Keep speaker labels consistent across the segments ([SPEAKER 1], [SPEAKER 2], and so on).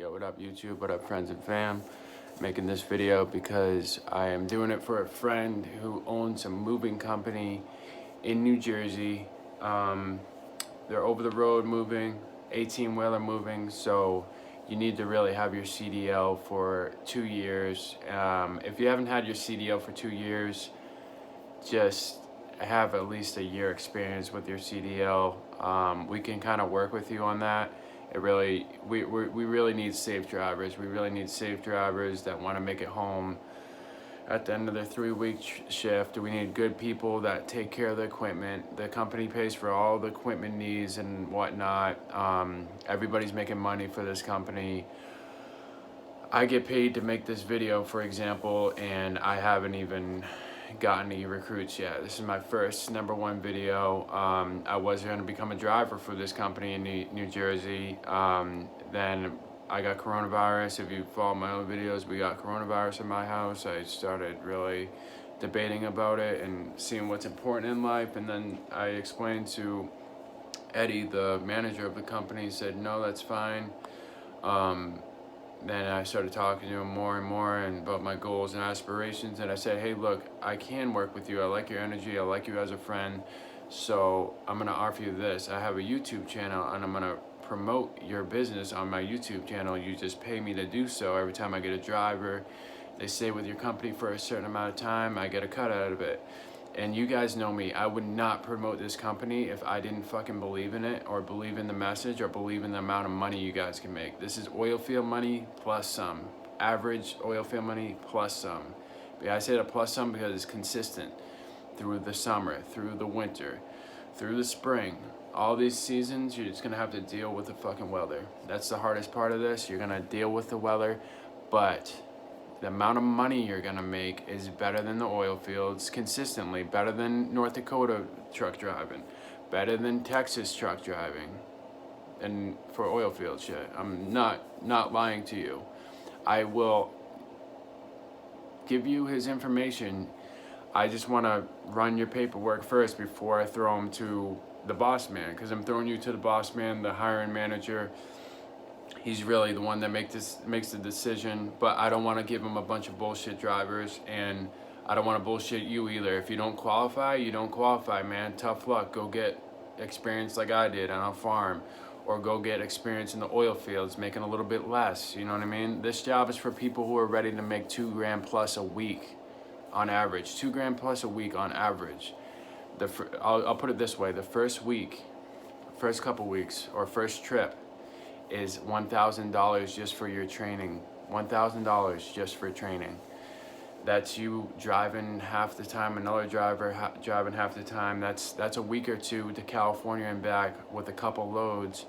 [SPEAKER 1] Yo, what up YouTube, what up friends and fam? Making this video because I am doing it for a friend who owns a moving company in New Jersey. They're over the road moving, 18-wheeler moving, so you need to really have your CDL for 2 years. If you haven't had your CDL for 2 years, just have at least a year experience with your CDL. We can kind of work with you on that. We really need safe drivers. We really need safe drivers that want to make it home at the end of their 3-week shift. We need good people that take care of the equipment. The company pays for all the equipment needs and whatnot. Everybody's making money for this company. I get paid to make this video, for example, and I haven't even gotten any recruits yet. This is my first #1 video. I was going to become a driver for this company in New Jersey. Then I got coronavirus. If you follow my own videos, we got coronavirus in my house. I started really debating about it and seeing what's important in life. And then I explained to Eddie, the manager of the company, said, no, that's fine. Then I started talking to him more and more and about my goals and aspirations, and I said, hey, look, I can work with you. I like your energy. I like you as a friend. So I'm going to offer you this. I have a YouTube channel, and I'm going to promote your business on my YouTube channel. You just pay me to do so. Every time I get a driver, they stay with your company for a certain amount of time, I get a cut out of it. And you guys know me, I would not promote this company if I didn't fucking believe in it, or believe in the message, or believe in the amount of money you guys can make. This is oil field money plus some. Average oil field money plus some. But I say the plus some because it's consistent through the summer, through the winter, through the spring. All these seasons, you're just gonna have to deal with the fucking weather. That's the hardest part of this. You're gonna deal with the weather, but the amount of money you're gonna make is better than the oil fields consistently, better than North Dakota truck driving, better than Texas truck driving, and for oil field shit. I'm not lying to you. I will give you his information. I just wanna run your paperwork first before I throw him to the boss man, because I'm throwing you to the boss man, the hiring manager. He's really the one that makes the decision, but I don't want to give him a bunch of bullshit drivers, and I don't want to bullshit you either. If you don't qualify, you don't qualify, man. Tough luck. Go get experience like I did on a farm, or go get experience in the oil fields making a little bit less. You know what I mean? This job is for people who are ready to make $2 grand plus a week on average. $2 grand plus a week on average. I'll put it this way: the first week, first couple weeks, or first trip is $1,000 just for your training. $1,000 just for training. That's you driving half the time, another driver driving half the time. That's a week or two to California and back with a couple loads,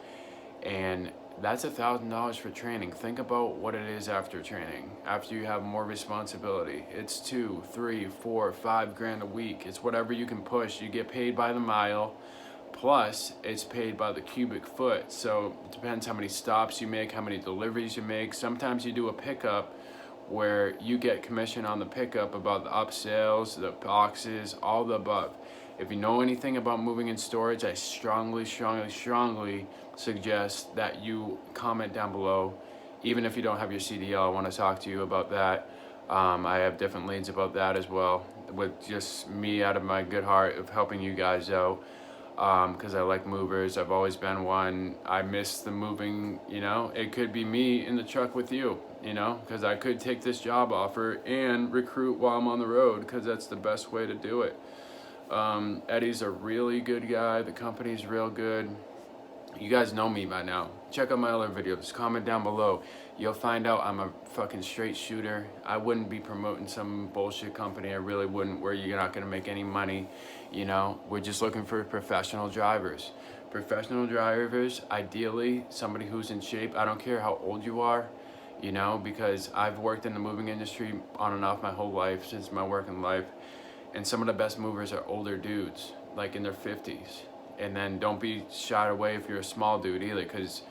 [SPEAKER 1] and that's $1,000 for training. Think about what it is after training, after you have more responsibility. It's 2, 3, 4, 5 grand a week. It's whatever you can push. You get paid by the mile. Plus, it's paid by the cubic foot. So it depends how many stops you make, how many deliveries you make. Sometimes you do a pickup where you get commission on the pickup about the upsells, the boxes, all the above. If you know anything about moving and storage, I strongly suggest that you comment down below. Even if you don't have your CDL, I want to talk to you about that. I have different leads about that as well, with just me out of my good heart of helping you guys out. Because I like movers. I've always been one. I miss the moving, you know. It could be me in the truck with you, you know, because I could take this job offer and recruit while I'm on the road, because that's the best way to do it. Eddie's a really good guy. The company's real good. You guys know me by now. Check out my other videos. Comment down below. You'll find out I'm a fucking straight shooter. I wouldn't be promoting some bullshit company. I really wouldn't, where you're not going to make any money. You know, we're just looking for professional drivers. Professional drivers, ideally, somebody who's in shape. I don't care how old you are, you know, because I've worked in the moving industry on and off my whole life, since my working life. And some of the best movers are older dudes, like in their 50s. And then don't be shied away if you're a small dude either, because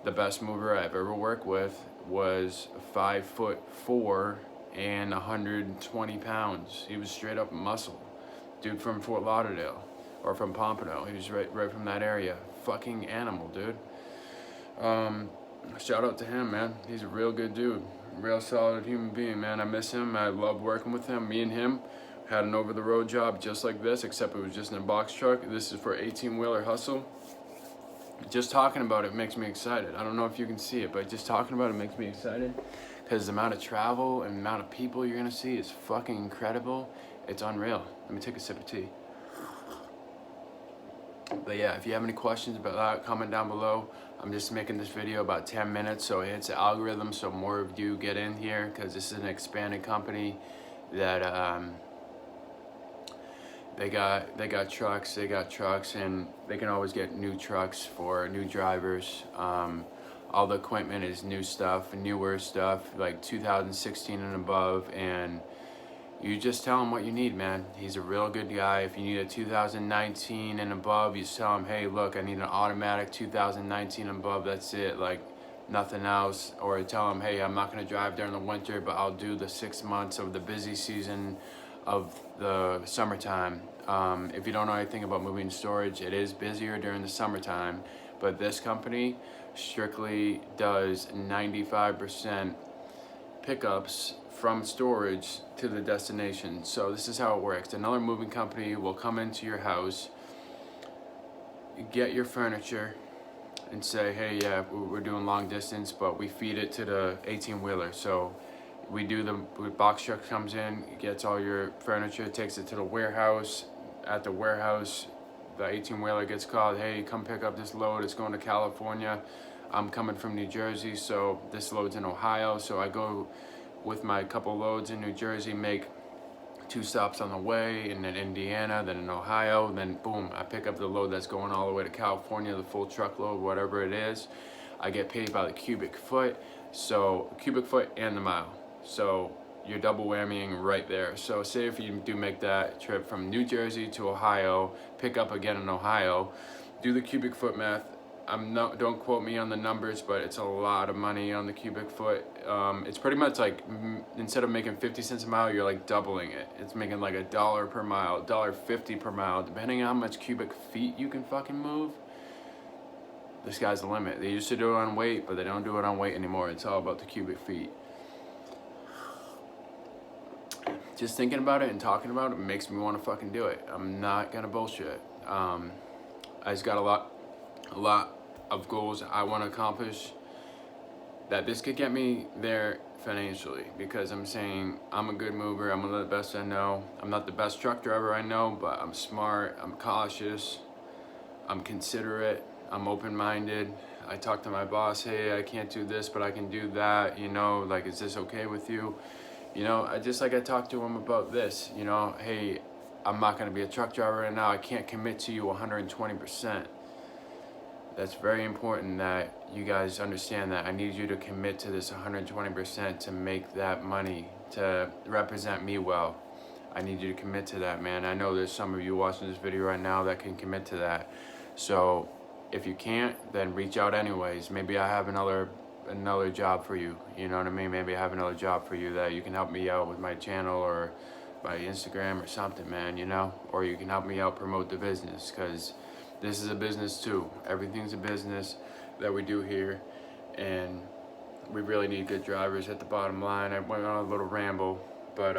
[SPEAKER 1] the best mover I've ever worked with was 5'4" and 120 pounds. He was straight up muscle. Dude from Fort Lauderdale, or from Pompano. He was right from that area. Fucking animal, dude. shout out to him, man. He's a real good dude, real solid human being, man. I miss him. I love working with him. Me and him had an over-the-road job just like this, except it was just in a box truck. This is for 18-wheeler hustle. Just talking about it makes me excited. I don't know if you can see it, but just talking about it makes me excited because the amount of travel and the amount of people you're gonna see is fucking incredible. It's unreal. Let me take a sip of tea. But yeah, if you have any questions about that, comment down below. I'm just making this video about 10 minutes, so it hits the algorithm, so more of you get in here, because this is an expanded company that they got trucks, and they can always get new trucks for new drivers. All the equipment is new stuff, newer stuff, like 2016 and above, and you just tell him what you need, man. He's a real good guy. If you need a 2019 and above, you just tell him, hey, look, I need an automatic 2019 and above. That's it, like nothing else. Or tell him, hey, I'm not gonna drive during the winter, but I'll do the 6 months of the busy season of the summertime. If you don't know anything about moving storage, it is busier during the summertime, but this company strictly does 95% pickups from storage to the destination. So this is how it works. Another moving company will come into your house, get your furniture, and say, hey, yeah, we're doing long distance, but we feed it to the 18-wheeler. So we do the box truck comes in, gets all your furniture, takes it to the warehouse. At the warehouse, the 18-wheeler gets called, hey, come pick up this load. It's going to California. I'm coming from New Jersey, so this load's in Ohio. So I go with my couple loads in New Jersey, make 2 stops on the way, and then Indiana, then in Ohio, then boom, I pick up the load that's going all the way to California, the full truckload, whatever it is. I get paid by the cubic foot, so cubic foot and the mile. So you're double whammying right there. So say if you do make that trip from New Jersey to Ohio, pick up again in Ohio, do the cubic foot math. Don't quote me on the numbers, but it's a lot of money on the cubic foot. It's pretty much like, instead of making 50 cents a mile, you're like doubling it. It's making like $1 per mile, $1.50 per mile, depending on how much cubic feet you can fucking move. The sky's the limit. They used to do it on weight, but they don't do it on weight anymore. It's all about the cubic feet. Just thinking about it and talking about it makes me want to fucking do it. I'm not gonna bullshit. I just got a lot of goals I want to accomplish, that this could get me there financially, because I'm saying I'm a good mover. I'm one of the best I know. I'm not the best truck driver I know, but I'm smart, I'm cautious, I'm considerate, I'm open-minded. I talk to my boss, hey, I can't do this, but I can do that, you know, like, is this okay with you? You know, I talked to him about this, you know, hey, I'm not going to be a truck driver right now. I can't commit to you 120%. That's very important that you guys understand that. I need you to commit to this 120% to make that money, to represent me well. I need you to commit to that, man. I know there's some of you watching this video right now that can commit to that. So if you can't, then reach out anyways. Maybe I have another job for you. You know what I mean? Maybe I have another job for you that you can help me out with my channel or by Instagram or something, man, you know? Or you can help me out promote the business, because this is a business too. Everything's a business that we do here, and we really need good drivers at the bottom line. I went on a little ramble, but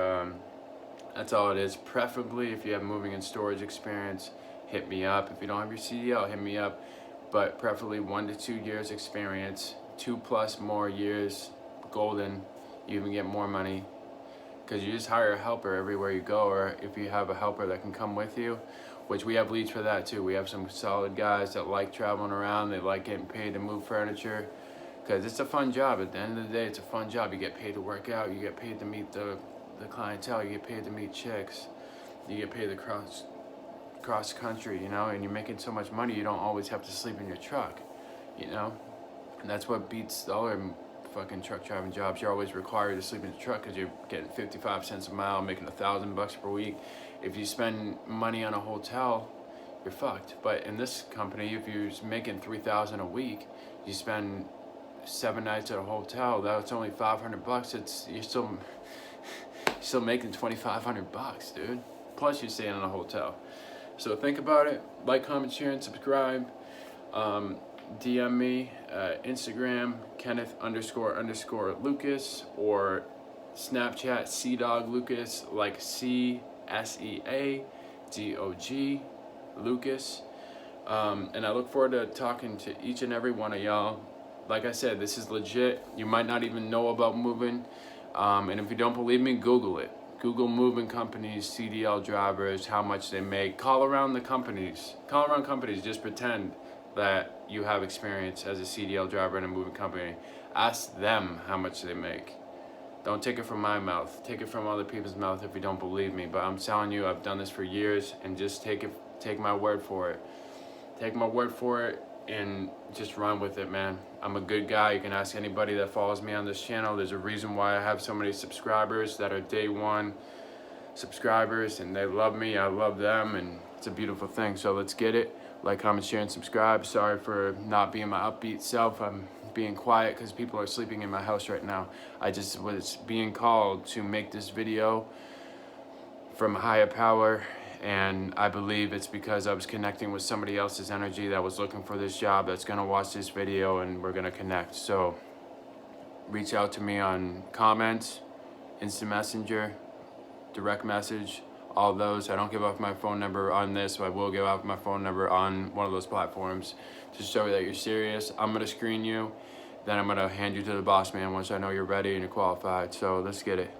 [SPEAKER 1] that's all it is. Preferably, if you have moving and storage experience, hit me up. If you don't have your CDL, hit me up. But preferably 1 to 2 years experience, 2+ more years, golden. You even get more money, because you just hire a helper everywhere you go, or if you have a helper that can come with you, which we have leads for that too. We have some solid guys that like traveling around. They like getting paid to move furniture, because it's a fun job. At the end of the day, it's a fun job. You get paid to work out. You get paid to meet the clientele. You get paid to meet chicks. You get paid to cross country, you know, and you're making so much money, you don't always have to sleep in your truck, you know. And that's what beats the other fucking truck driving jobs. You're always required to sleep in the truck because you're getting 55 cents a mile, making $1,000 per week. If you spend money on a hotel, you're fucked. But in this company, if you're making $3,000 a week, you spend 7 nights at a hotel, that's only $500. You're still making $2,500, dude. Plus you're staying in a hotel. So think about it. Like, comment, share, and subscribe. DM me, Instagram, Kenneth__Lucas, or Snapchat, CDogLucas, like CSEADOG Lucas. And I look forward to talking to each and every one of y'all. Like I said, this is legit. You might not even know about moving. And if you don't believe me, Google it. Google moving companies, CDL drivers, how much they make. Call around the companies. Call around companies. Just pretend that you have experience as a CDL driver in a moving company. Ask them how much they make. Don't take it from my mouth. Take it from other people's mouth if you don't believe me. But I'm telling you, I've done this for years, and just take my word for it. Take my word for it and just run with it, man. I'm a good guy. You can ask anybody that follows me on this channel. There's a reason why I have so many subscribers that are day one subscribers, and they love me. I love them, and it's a beautiful thing. So let's get it. Like, comment, share, and subscribe. Sorry for not being my upbeat self. I'm being quiet because people are sleeping in my house right now. I just was being called to make this video from a higher power, and I believe it's because I was connecting with somebody else's energy that was looking for this job, that's gonna watch this video, and we're gonna connect. So reach out to me on comments, instant messenger, direct message, all those. I don't give out my phone number on this, but I will give out my phone number on one of those platforms to show that you're serious. I'm gonna screen you, then I'm gonna hand you to the boss man once I know you're ready and you're qualified. So let's get it.